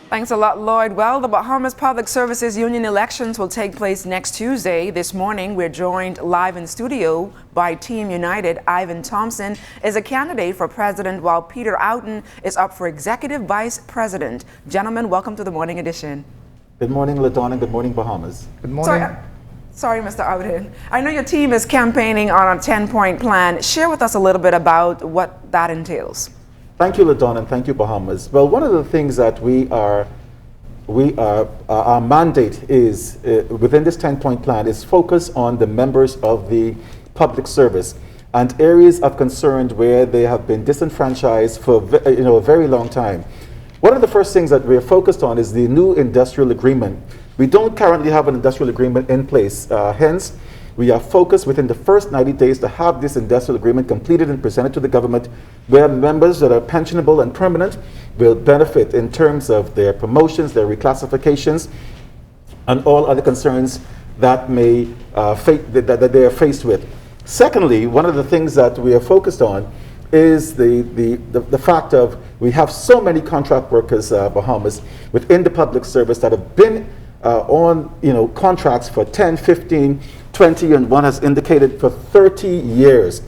Thanks a lot, Lloyd. Well, the Bahamas Public Services Union elections will take place next Tuesday. This morning, we're joined live in studio by Team United. Ivan Thompson is a candidate for president, while Peter Outen is up for executive vice president. Gentlemen, welcome to the morning edition. Good morning, LaDonna. Good morning, Bahamas. Good morning. Sorry, Mr. Outen. I know your team is campaigning on a 10-point plan. Share with us a little bit about what that entails. Thank you, LaDonna, and thank you, Bahamas. Well, one of the things that our mandate is within this 10-point plan is focus on the members of the public service and areas of concern where they have been disenfranchised for a very long time. One of the first things that we're focused on is the new industrial agreement. We don't currently have an industrial agreement in place. Hence, we are focused within the first 90 days to have this industrial agreement completed and presented to the government, where members that are pensionable and permanent will benefit in terms of their promotions, their reclassifications, and all other concerns that that they are faced with. Secondly, one of the things that we are focused on is the fact of we have so many contract workers, Bahamas, within the public service that have been on contracts for 10, 15, 20, and one has indicated for 30 years.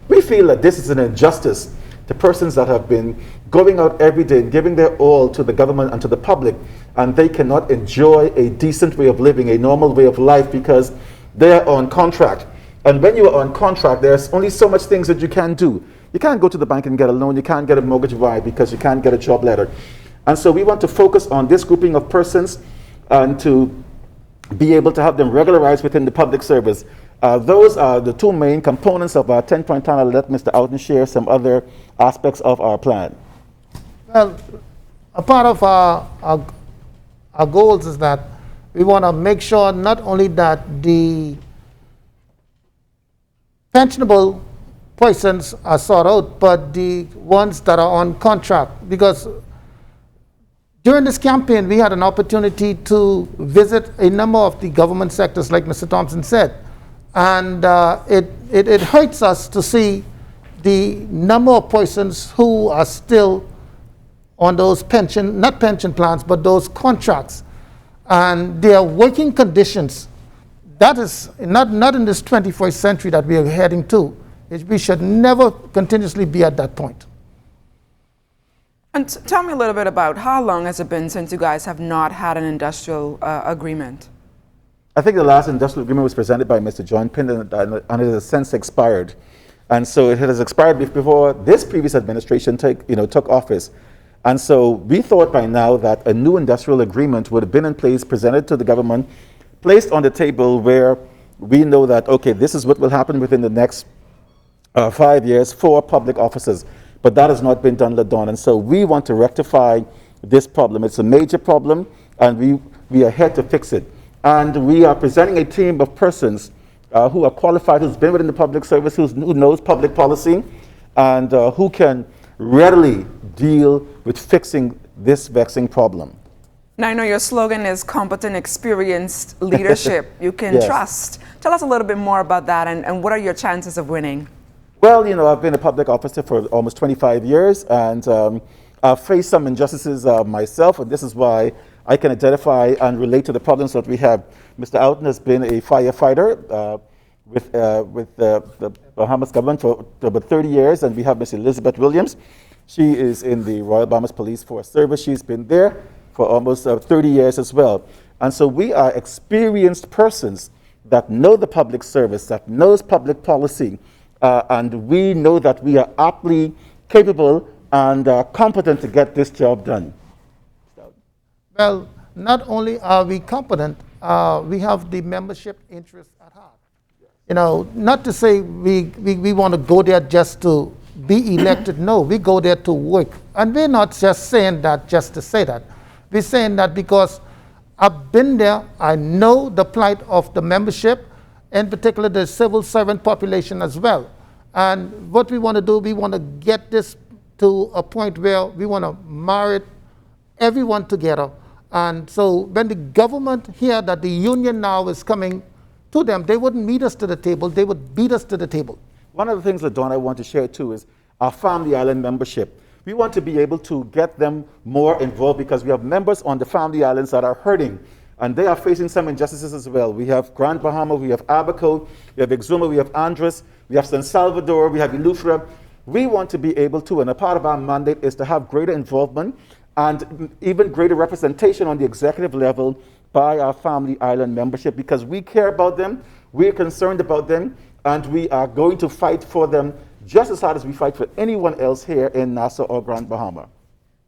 We feel that this is an injustice to persons that have been going out every day and giving their all to the government and to the public, and they cannot enjoy a decent way of living, a normal way of life, because they are on contract. And when you are on contract, there's only so much things that you can do. You can't go to the bank and get a loan. You can't get a mortgage why because you can't get a job letter. And so we want to focus on this grouping of persons and to be able to have them regularized within the public service. Those are the two main components of our 10-point plan. I'll let Mr. Outen share some other aspects of our plan. Well, a part of our goals is that we want to make sure not only that the pensionable persons are sought out, but the ones that are on contract. Because during this campaign, we had an opportunity to visit a number of the government sectors, like Mr. Thompson said. And it hurts us to see the number of persons who are still on those not pension plans, but those contracts. And their working conditions, that is not in this 21st century that we are heading to. We should never continuously be at that point. And tell me a little bit about how long has it been since you guys have not had an industrial agreement? I think the last industrial agreement was presented by Mr. John Pinn, and it has since expired. And so it has expired before this previous administration took office. And so we thought by now that a new industrial agreement would have been in place, presented to the government, placed on the table where we know that, okay, this is what will happen within the next 5 years for public officers. But that has not been done, LaDonna. And so we want to rectify this problem. It's a major problem, and we are here to fix it. And we are presenting a team of persons who are qualified, who's been within the public service, who knows public policy, and who can readily deal with fixing this vexing problem. Now, I know your slogan is competent, experienced leadership you can Yes. trust. Tell us a little bit more about that, and what are your chances of winning? Well, I've been a public officer for almost 25 years, and I've faced some injustices myself, and this is why I can identify and relate to the problems that we have. Mr. Outen has been a firefighter with the Bahamas government for about 30 years, and we have Ms. Elizabeth Williams. She is in the Royal Bahamas Police Force Service. She's been there for almost 30 years as well. And so we are experienced persons that know the public service, that knows public policy, and we know that we are aptly capable and competent to get this job done. Well, not only are we competent, we have the membership interest at heart. Not to say we want to go there just to be elected. No, we go there to work. And we're not just saying that just to say that. We're saying that because I've been there, I know the plight of the membership, in particular the civil servant population as well. And what we want to do, we want to get this to a point where we want to marry everyone together. And so when the government hear that the union now is coming to them, they wouldn't meet us to the table, they would beat us to the table. One of the things that I want to share too is our Family Island membership. We want to be able to get them more involved because we have members on the family islands that are hurting and they are facing some injustices as well. We have Grand Bahama, we have Abaco, we have Exuma, we have Andres, we have San Salvador, we have Eleuthera. We want to be able to, and a part of our mandate is to have greater involvement and even greater representation on the executive level by our family island membership because we care about them, we're concerned about them, and we are going to fight for them just as hard as we fight for anyone else here in Nassau or Grand Bahama.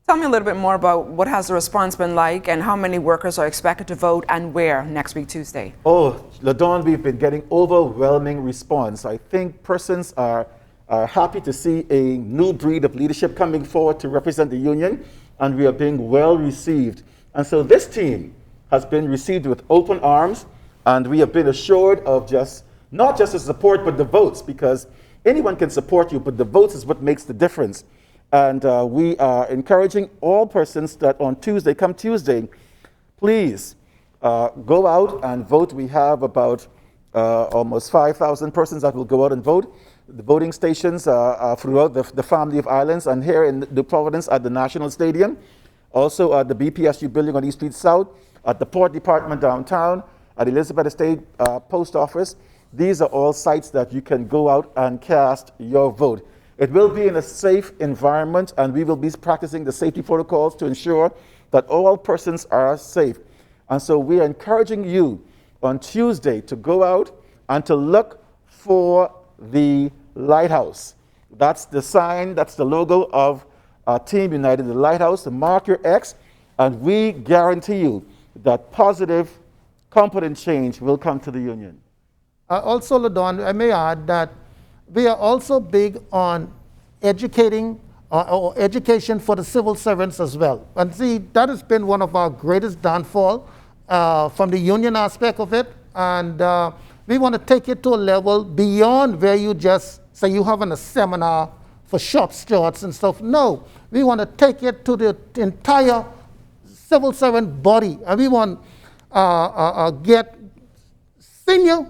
Tell me a little bit more about what has the response been like and how many workers are expected to vote and where next week, Tuesday? Oh, LaDawn, we've been getting overwhelming response. I think persons are happy to see a new breed of leadership coming forward to represent the union, and we are being well received. And so this team has been received with open arms, and we have been assured of not just the support, but the votes, because anyone can support you, but the votes is what makes the difference. And we are encouraging all persons that on Tuesday, come Tuesday, please go out and vote. We have about almost 5,000 persons that will go out and vote. The voting stations are throughout the family of islands and here in New Providence at the National Stadium, also at the B.P.S.U building on East Street South, at the Port Department downtown, at Elizabeth Estate Post Office. These are all sites that you can go out and cast your vote. It will be in a safe environment, and we will be practicing the safety protocols to ensure that all persons are safe. And so we are encouraging you on Tuesday to go out and to look for the lighthouse. That's the sign, that's the logo of Team United, the lighthouse, to mark your X, and we guarantee you that positive, competent change will come to the union. Also, LaDawn, I may add that we are also big on educating or education for the civil servants as well. And see, that has been one of our greatest downfall from the union aspect of it. And we want to take it to a level beyond where you just say you having a seminar for shop stewards and stuff. No, we want to take it to the entire civil servant body. And we want get senior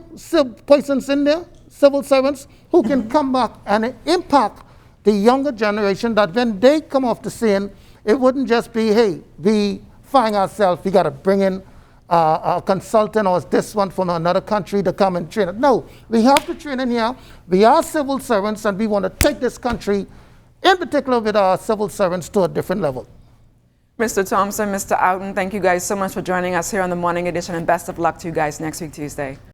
persons in there, civil servants, who can come back and impact the younger generation, that when they come off the scene, it wouldn't just be, hey, we find ourselves, we got to bring in a consultant or this one from another country to come and train it. No, we have to train in here. We are civil servants, and we want to take this country, in particular with our civil servants, to a different level. Mr. Thompson, Mr. Outen, thank you guys so much for joining us here on the Morning Edition, and best of luck to you guys next week, Tuesday.